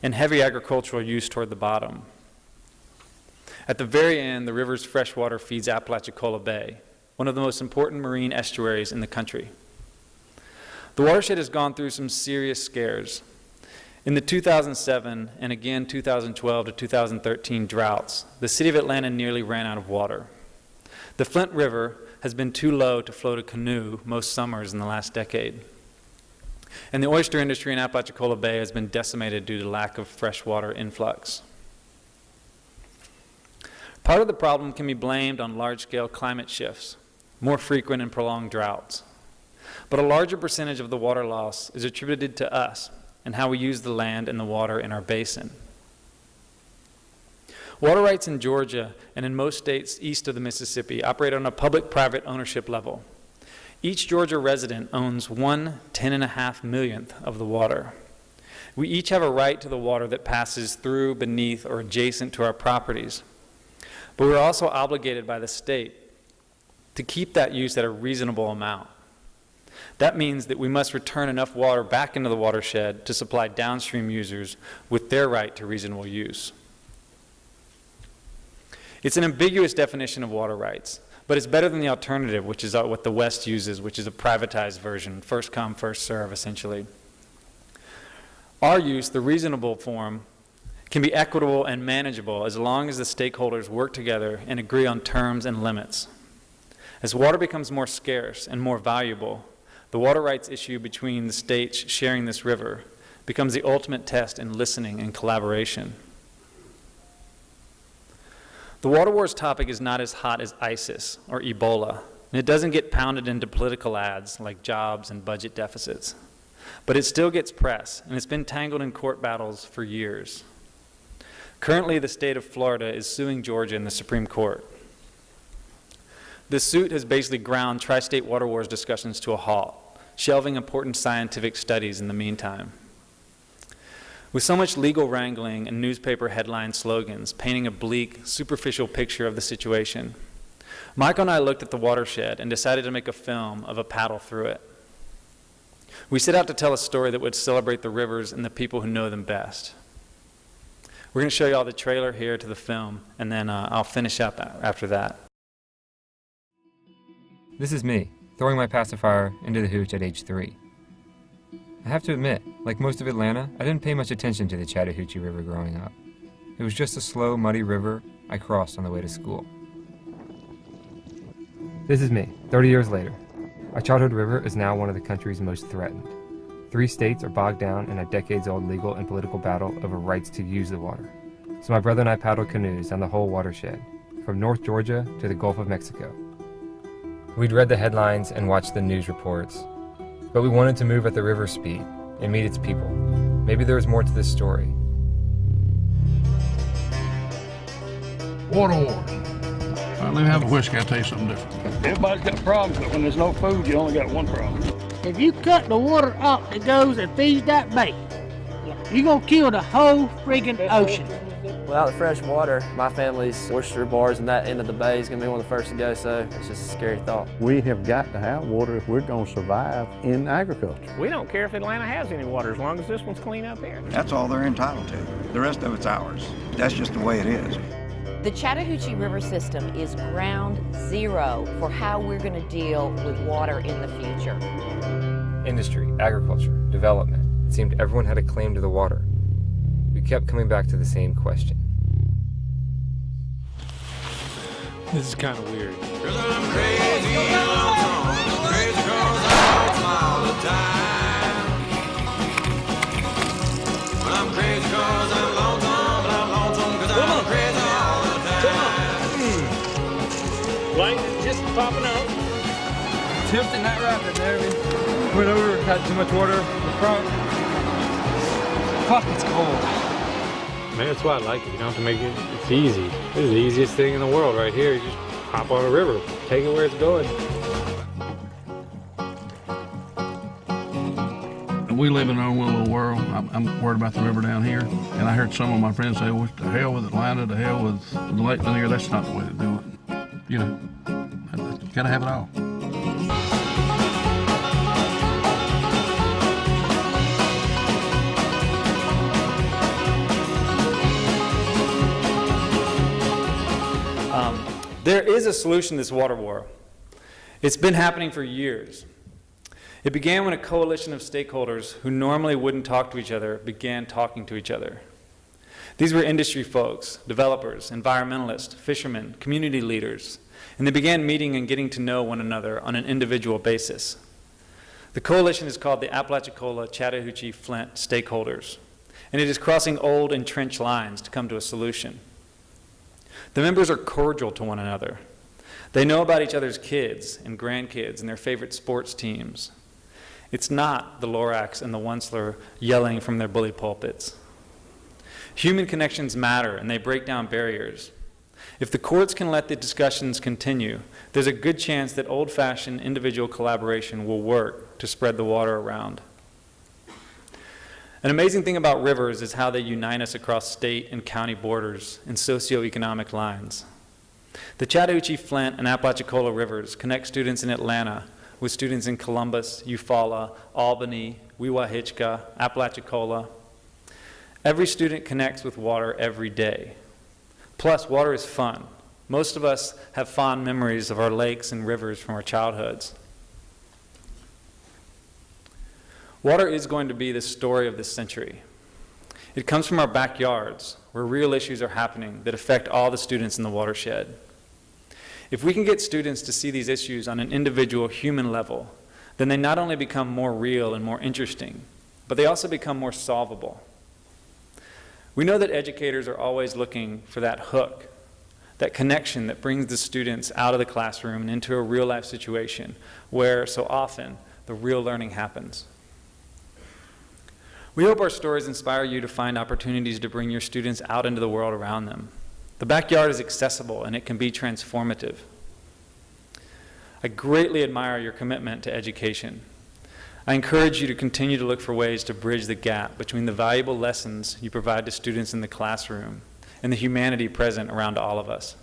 and heavy agricultural use toward the bottom. At the very end, the river's fresh water feeds Apalachicola Bay, one of the most important marine estuaries in the country. The watershed has gone through some serious scares. In the 2007 and again 2012 to 2013 droughts, the city of Atlanta nearly ran out of water. The Flint River has been too low to float a canoe most summers in the last decade. And the oyster industry in Apalachicola Bay has been decimated due to lack of freshwater influx. Part of the problem can be blamed on large-scale climate shifts, more frequent and prolonged droughts. But a larger percentage of the water loss is attributed to us and how we use the land and the water in our basin. Water rights in Georgia and in most states east of the Mississippi operate on a public-private ownership level. Each Georgia resident owns 1/10.5 millionth of the water. We each have a right to the water that passes through, beneath, or adjacent to our properties. But we're also obligated by the state to keep that use at a reasonable amount. That means that we must return enough water back into the watershed to supply downstream users with their right to reasonable use. It's an ambiguous definition of water rights, but it's better than the alternative, which is what the West uses, which is a privatized version, first come, first serve, essentially. Our use, the reasonable form, can be equitable and manageable as long as the stakeholders work together and agree on terms and limits. As water becomes more scarce and more valuable, the water rights issue between the states sharing this river becomes the ultimate test in listening and collaboration. The water wars topic is not as hot as ISIS or Ebola, and it doesn't get pounded into political ads like jobs and budget deficits. But it still gets press, and it's been tangled in court battles for years. Currently, the state of Florida is suing Georgia in the Supreme Court. This suit has basically ground tri-state water wars discussions to a halt, shelving important scientific studies in the meantime. With so much legal wrangling and newspaper headline slogans painting a bleak, superficial picture of the situation, Michael and I looked at the watershed and decided to make a film of a paddle through it. We set out to tell a story that would celebrate the rivers and the people who know them best. We're going to show you all the trailer here to the film, and then I'll finish up after that. This is me, throwing my pacifier into the hooch at age 3. I have to admit, like most of Atlanta, I didn't pay much attention to the Chattahoochee River growing up. It was just a slow, muddy river I crossed on the way to school. This is me, 30 years later. Our childhood river is now one of the country's most threatened. 3 states are bogged down in a decades-old legal and political battle over rights to use the water. So my brother and I paddled canoes down the whole watershed, from North Georgia to the Gulf of Mexico. We'd read the headlines and watched the news reports, but we wanted to move at the river speed and meet its people. Maybe there was more to this story. Water wars. Let me have a whiskey, I'll tell you something different. Everybody's got problems, but when there's no food, you only got one problem. If you cut the water off that goes and feeds that bait, you're gonna kill the whole friggin' ocean. Without the fresh water, my family's oyster bars and that end of the bay is gonna be one of the first to go, so it's just a scary thought. We have got to have water if we're gonna survive in agriculture. We don't care if Atlanta has any water as long as this one's clean up here. That's all they're entitled to. The rest of it's ours. That's just the way it is. The Chattahoochee River system is ground zero for how we're going to deal with water in the future. Industry, agriculture, development. It seemed everyone had a claim to the water. We kept coming back to the same question. This is kind of weird. 'Cause I'm crazy lonesome, crazy 'cause I smile all the time. But I'm crazy 'cause I'm lonesome, but I'm lonesome 'cause I'm crazy all the time. Light is just popping up. Tipped in that rapid there. We went over, had too much water in the front. Fuck, it's cold. Man, that's why I like it. You don't have to make it, it's easy. This is the easiest thing in the world right here. You just hop on a river, take it where it's going. We live in our own little world. I'm worried about the river down here. And I heard some of my friends say, well, to hell with Atlanta, to hell with the Lake Lanier. That's not the way to do it. You know, you gotta have it all. There is a solution to this water war. It's been happening for years. It began when a coalition of stakeholders who normally wouldn't talk to each other began talking to each other. These were industry folks, developers, environmentalists, fishermen, community leaders, and they began meeting and getting to know one another on an individual basis. The coalition is called the Apalachicola Chattahoochee Flint Stakeholders, and it is crossing old entrenched lines to come to a solution. The members are cordial to one another. They know about each other's kids and grandkids and their favorite sports teams. It's not the Lorax and the Onceler yelling from their bully pulpits. Human connections matter, and they break down barriers. If the courts can let the discussions continue, there's a good chance that old-fashioned individual collaboration will work to spread the water around. An amazing thing about rivers is how they unite us across state and county borders and socioeconomic lines. The Chattahoochee, Flint, and Apalachicola rivers connect students in Atlanta with students in Columbus, Eufaula, Albany, Weewahitchka, Apalachicola. Every student connects with water every day. Plus, water is fun. Most of us have fond memories of our lakes and rivers from our childhoods. Water is going to be the story of this century. It comes from our backyards, where real issues are happening that affect all the students in the watershed. If we can get students to see these issues on an individual human level, then they not only become more real and more interesting, but they also become more solvable. We know that educators are always looking for that hook, that connection that brings the students out of the classroom and into a real-life situation where, so often, the real learning happens. We hope our stories inspire you to find opportunities to bring your students out into the world around them. The backyard is accessible and it can be transformative. I greatly admire your commitment to education. I encourage you to continue to look for ways to bridge the gap between the valuable lessons you provide to students in the classroom and the humanity present around all of us.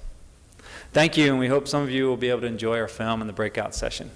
Thank you, and we hope some of you will be able to enjoy our film in the breakout session.